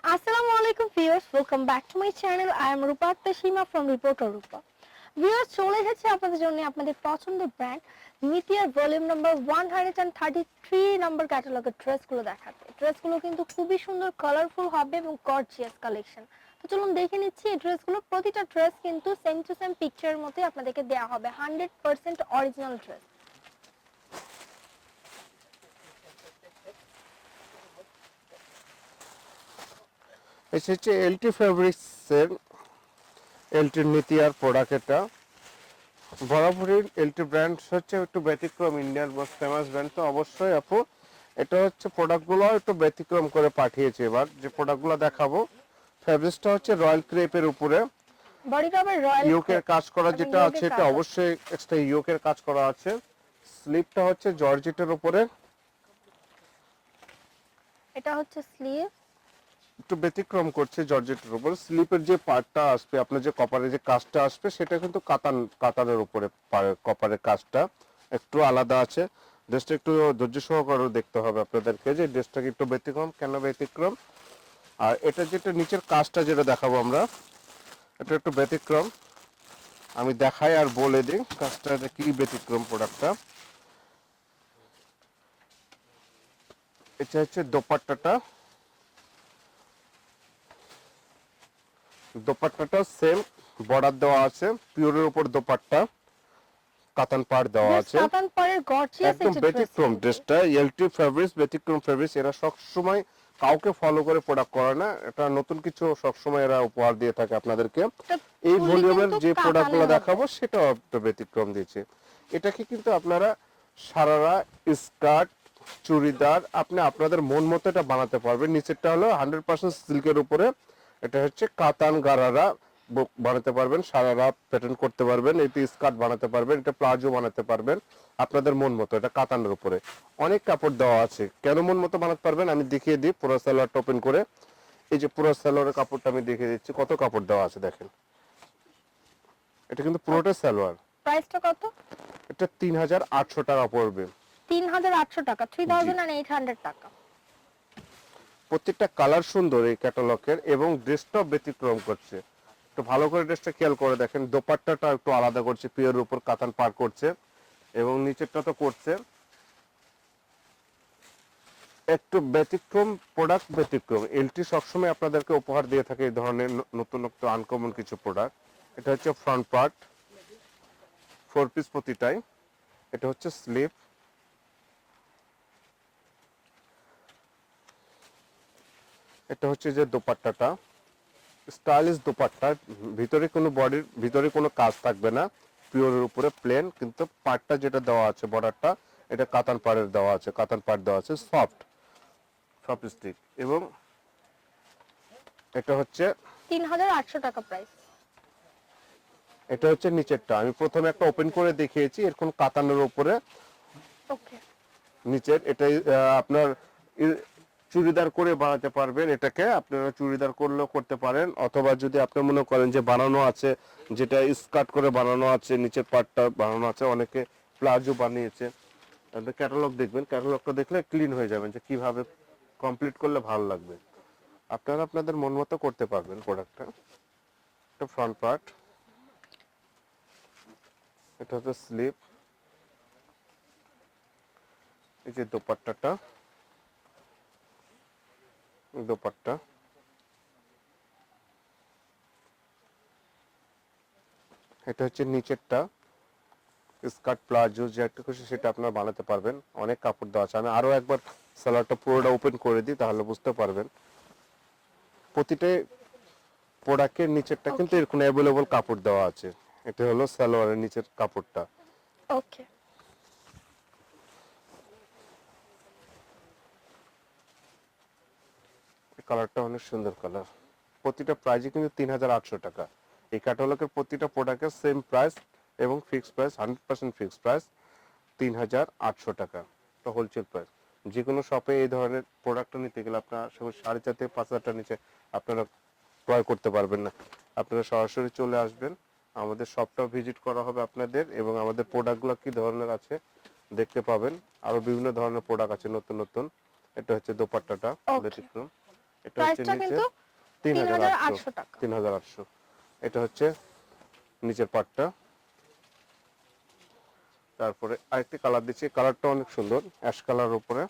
Assalamu alaikum viewers, welcome back to my channel. I am Rupa Tashima from Reporter Rupa. Viewers, চলে এসেছে আপনাদের জন্য আপনাদের পছন্দের ব্র্যান্ড নিতিয়ার ভলিউম নাম্বার 133 নাম্বার ক্যাটালগের ড্রেসগুলো দেখাতে। ড্রেসগুলো কিন্তু খুবই সুন্দর, কালারফুল হবে এবং গর্জিয়াস কালেকশন। তো চলুন দেখে নিচ্ছি এই ড্রেসগুলো। প্রতিটা ড্রেস কিন্তু সেম টু সেম পিকচারের মতোই আপনাদেরকে দেওয়া হবে, 100% অরিজিনাল ড্রেস। এটা হচ্ছে এলটি ফেব্রিক্সের এলটি নিতিয়ার প্রোডাক্ট। এটা বরাবরই এলটি ব্র্যান্ড হচ্ছে একটু ব্যতিক্রম, ইন্ডিয়ার মোস্ট ফেমাস ব্র্যান্ড। তো অবশ্যই আপু এটা হচ্ছে প্রোডাক্টগুলো একটু ব্যতিক্রম করে পাঠিয়েছে। এবার যে প্রোডাক্টগুলো দেখাবো, ফেব্রিক্সটা হচ্ছে রয়্যাল ক্রেপের উপরে বডিটা আবার রয়্যাল ইয়োকের কাজ করা এবং যেটা আছে, ইয়োগের এটা কাজ আছে। অবশ্যই এক্সট্রা ইয়োকের কাজ করা আছে। স্লিপটা হচ্ছে জর্জেটের উপরে, এটা হচ্ছে স্লিভ। একটু ব্যতিক্রম করছে জর্জেটের উপর। স্লিপের যে পার্টটা আসবে, আপনার যে কপারের যে কাজটা আসবে, সেটা কিন্তু কাতানের উপরে কপারের কাজটা একটু আলাদা আছে। ড্রেসটা একটু ধৈর্য সহকারে দেখতে হবে আপনাদেরকে যে ড্রেসটা একটু ব্যতিক্রম, কেন ব্যতিক্রম। আর এটা যেটা নিচের কাজটা যেটা দেখাবো আমরা, এটা একটু ব্যতিক্রম। আমি দেখাই আর বলে দিই কাজটা কি ব্যতিক্রম প্রোডাক্টটা। এটা হচ্ছে দোপাট্টাটা। দোপাট্টাটা সেম বর্ডার দেওয়া আছে, পিওরের উপর দোপাট্টা, কাতান পাড় দেওয়া জাস্ট আছে। কাতান পরের গর্জিয়াস একদম একটা ড্রেস ব্যতিক্রম কিন্তু। ড্রেসটা। এলটি ফেব্রিক্স, ব্যতিক্রম ফেব্রিক্স, এরা সবসময় কাউকে ফলো করে প্রোডাক্ট করে না, এটা নতুন কিছু সবসময় এরা উপহার দিয়ে থাকে আপনাদেরকে। এটা এই ফুললি ভলিউমের কিন্তু যে প্রোডাক্টগুলো কাতানের মধ্যে। দেখাবো সেটাও একটা ব্যতিক্রম দিয়েছে। এটাকে কিন্তু আপনারা সারারা, স্কার্ট, চুড়িদার আপনি আপনাদের মন মতো এটা বানাতে পারবেন। নিচেরটা হলো 100% সিল্কের উপরে, এটা হচ্ছে কাতান গারারা বানাতে পারবেন, সারারা প্যাটার্ন করতে পারবেন, এটা স্কার্ট বানাতে পারবেন, এটা প্লাজো বানাতে পারবেন আপনাদের মন মতো। এটা কাতানের উপরে অনেক কাপড় দেওয়া আছে, কেন মন মতো বানাতে পারবেন আমি দেখিয়ে দিই। পুরো সালোয়ারটা ওপেন করে, এই যে পুরো সালোয়ারের কাপড়টা আমি দেখিয়ে দিচ্ছি, কত কাপড় দেওয়া আছে দেখেন। এটা কিন্তু পুরোটা সালোয়ার। প্রাইসটা কত? এটা 3800 টাকা পড়বে। 3800 টাকা, জি, 3800 টাকা। প্রত্যেকটা কালার সুন্দর এই ক্যাটালগের এবং ড্রেসটাও ব্যতিক্রম করছে। একটু ভালো করে ড্রেসটা খেয়াল করে দেখেন, দোপাট্টাটা একটু আলাদা করছে, পিওরের উপর কাতান পার করছে এবং নিচেরটা তো করছে একটু ব্যতিক্রম প্রোডাক্ট। ব্যতিক্রম এলটি সবসময় আপনাদেরকে উপহার দিয়ে থাকে এই ধরনের নতুন নতুন আনকমন কিছু প্রোডাক্ট। এটা হচ্ছে ফ্রন্ট পার্ট, 4 পিস প্রতিটাই। এটা হচ্ছে স্লিভ, এটা হচ্ছে যে দোপাট্টাটা, স্টাইলিশ দোপাট্টা। ভিতরে কোনো বডির ভিতরে কোনো কাজ থাকবে না, পিওরের উপরে প্লেন, কিন্তু পাটটা যেটা দেওয়া আছে বর্ডারটা, এটা কাতান পাড়ের দেওয়া আছে, কাতান পাড় দেওয়া আছে, সফট সফট স্টিক। এবং এটা হচ্ছে 3800 টাকা প্রাইস। এটা হচ্ছে নিচেরটা। আমি প্রথমে একটা ওপেন করে দেখিয়েছি, এরকম কাতানের উপরে ওকে। নিচের এটাই আপনার চুড়িদার করে বানাতে পারবেন। এটাকে আপনারা চুড়িদার করলেও করতে পারেন, অথবা যদি আপনি মনে করেন যে বানানো আছে, যেটা স্কার্ট করে বানানো আছে, নিচের পার্টটা বানানো আছে, অনেকে প্লাজো বানিয়েছে। তাদের ক্যাটালগ দেখবেন, ক্যাটালগটা দেখলে ক্লিন হয়ে যাবেন যে কিভাবে কমপ্লিট করলে ভালো লাগবে। আপনারা আপনাদের মন মতো করতে পারবেন প্রোডাক্টটা। এটা ফ্রন্ট পার্ট, এটা হচ্ছে স্লিপ, এই যে দোপাট্টাটা, দোপাট্টা, এটা হচ্ছে নিচেরটা। স্কার্ট প্লাজো যেটা খুশি সেটা আপনারা বানাতে পারবেন, অনেক কাপড় দেওয়া আছে। আমি আরো একবার সালোয়ারটা পুরোটা ওপেন করে দিই, তাহলে বুঝতে পারবেন। প্রতিটা প্রোডাক্টের নিচেরটা কিন্তু ওকে। এরকম অ্যাভেলেবল কাপড় দেওয়া আছে। এটা হলো সালোয়ারের নিচের কাপড়টা। ওকে। এই কালারটা অনেক সুন্দর কালার। প্রতিটা প্রাইসই কিন্তু 3800 টাকা। এই ক্যাটালগের প্রতিটা প্রোডাক্টের সেম প্রাইস এবং ফিক্সড প্রাইস, 100% ফিক্সড প্রাইস 3800 টাকা। তো হোলসেল প্রাইস। যে কোনো শপে এই ধরনের প্রোডাক্টটা নিতে গেলে আপনার 4,500 থেকে 5,000 টাকার নিচে আপনারা ক্রয় করতে পারবেন না। আপনারা সরাসরি চলে আসবেন, আমাদের শপটাও ভিজিট করা হবে আপনাদের, এবং আমাদের প্রোডাক্টগুলো কি ধরনের আছে দেখতে পাবেন। আরো বিভিন্ন ধরনের প্রোডাক্ট আছে নতুন নতুন। এটা হচ্ছে দোপাট্টাটা ওকে। ব্যতিক্রম। এটা হচ্ছে প্রাইসটা নিচে কিন্তু 3800 টাকা। 3800। এটা হচ্ছে নিচের পাটটা। তারপরে আরেকটি কালার দিচ্ছি, কালারটা অনেক সুন্দর, অ্যাশ কালার উপরে।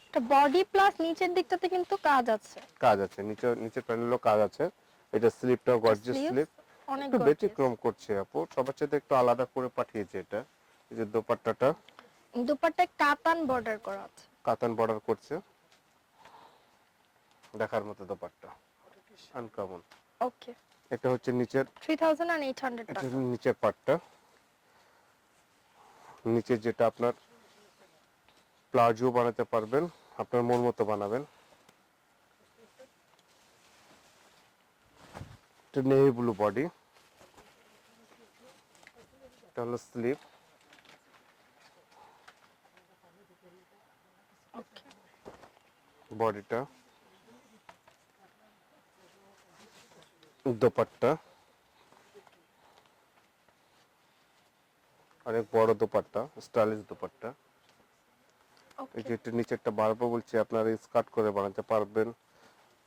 এটা বডি প্লাস নিচের দিকটাতে কিন্তু কাজ আছে। কাজ আছে, নিচের প্যানেলও কাজ আছে। এটা স্লিপটাও গর্জিয়াস স্লিপ, অনেক একটু গর্জিয়াস। ব্যতিক্রম করছে আপু, সবার সাথে একটু আলাদা করে পাঠিয়েছে এটা। এই যে দোপাট্টাটা দুপাট্টায় কাতান বর্ডার করা আছে। কাতান বর্ডার করছে, দেখার মতো দোপাট্টা, আনকমন। ওকে, এটা হচ্ছে নিচের, 3800 এটা টাকা। নিচের পাটটা। নিচে যেটা আপনার প্লাজো বানাতে পারবেন, আপনার মন মতো বানাবেন। এটা নেভি ব্লু বডি, এটা হলো স্লিপ। ওকে, বডিটা, দোপাট্টা অনেক বড় দোপাট্টা, স্টাইলিশ দোপাট্টা। এই ওকে। যে এটা নিচেরটা বারবার বলছি, আপনারা স্কার্ট করে বানাতে পারবেন,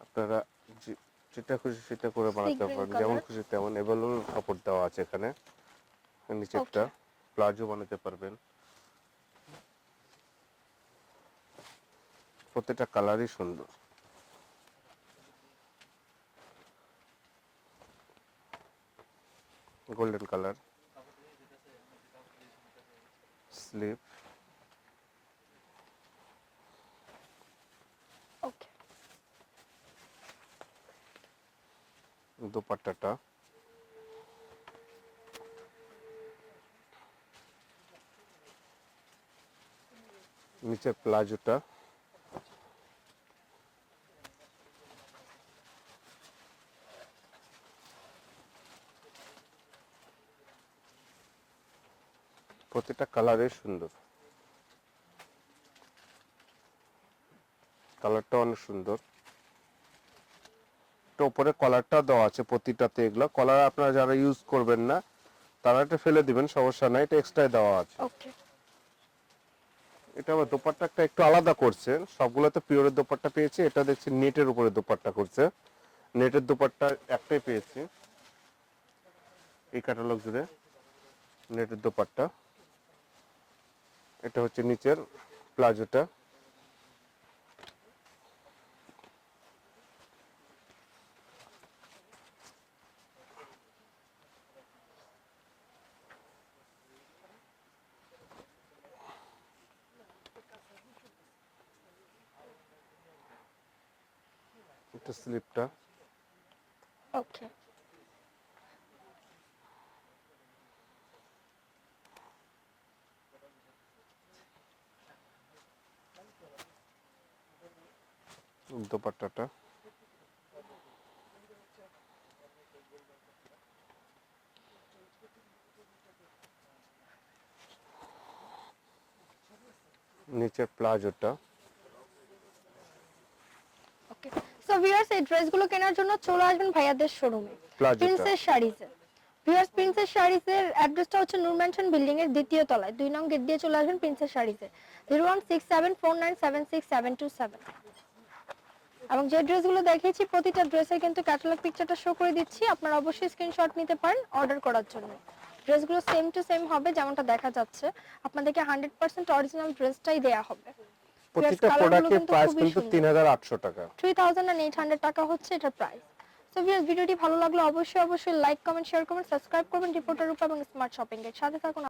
আপনারা যেটা খুশি সেটা করে বানাতে green পারবেন, যেমন color। খুশি তেমন। এভেলেবল কাপড় দেওয়া আছে এখানে। নিচেরটা ওকে, প্লাজো বানাতে পারবেন। প্রত্যেকটা কালারই সুন্দর। গোল্ডেন কালার স্লিপ, ওকে। দোপাট্টাটা নিচের প্লাজোটা, প্রত্যেকটা কালারই সুন্দর, কালারটা অনেক সুন্দর। তো উপরে কলারটা দেওয়া আছে প্রতিটাতে, এগুলো কলার আপনারা যারা ইউজ করবেন না তারা এটা ফেলে দিবেন, সমস্যা নাই, এটা এক্সট্রা দেওয়া আছে। ওকে, এটা আবার দোপাট্টাটা একটু আলাদা করছে, সবগুলোতে পিওরের দোপাট্টা পেয়েছি, এটা দেখছি নেটের উপরে দোপাট্টা করছে। নেটের দোপাট্টা একটাই পেয়েছি এই ক্যাটালগ জুড়ে, নেটের দোপাট্টা। এটা হচ্ছে নিচের প্লাজোটা, এটা স্লিপটা, ওকে। দোপাট্টাটা, নিচের প্লাজোটা। ওকে, সো ভিউয়ার্স, এই ড্রেসগুলো কেনার জন্য চলে আসবেন ভাইয়াদের শোরুমে, প্লাজোটা প্রিন্সেস শাড়িজে। ভিউয়ার্স, প্রিন্সেস শাড়িজের অ্যাড্রেসটা হচ্ছে নূর ম্যানশন বিল্ডিং এর দ্বিতীয় তলায়, 2 নং গেট দিয়ে চলে আসবেন প্রিন্সেস শাড়িজে। 01674976727। এবং যে ড্রেসগুলো দেখিয়েছি প্রতিটা ড্রেসের কিন্তু ক্যাটালগ পিকচারটা শো করে দিচ্ছি, আপনারা অবশ্যই স্ক্রিনশট নিতে পারেন অর্ডার করার জন্য। ড্রেসগুলো সেম টু সেম হবে যেমনটা দেখা যাচ্ছে, আপনাদেরকে 100% অরিজিনাল ড্রেসটাই দেয়া হবে। প্রত্যেকটা প্রোডাক্টের প্রাইস কিন্তু 3800 টাকা। 3800 টাকা হচ্ছে এটার প্রাইস। সো ভিউয়ার্স, ভিডিওটি ভালো লাগলে অবশ্যই লাইক কমেন্ট শেয়ার করবেন, সাবস্ক্রাইব করবেন রিপোর্টার রূপা এবং স্মার্ট শপিং এর সাথে থাকুন।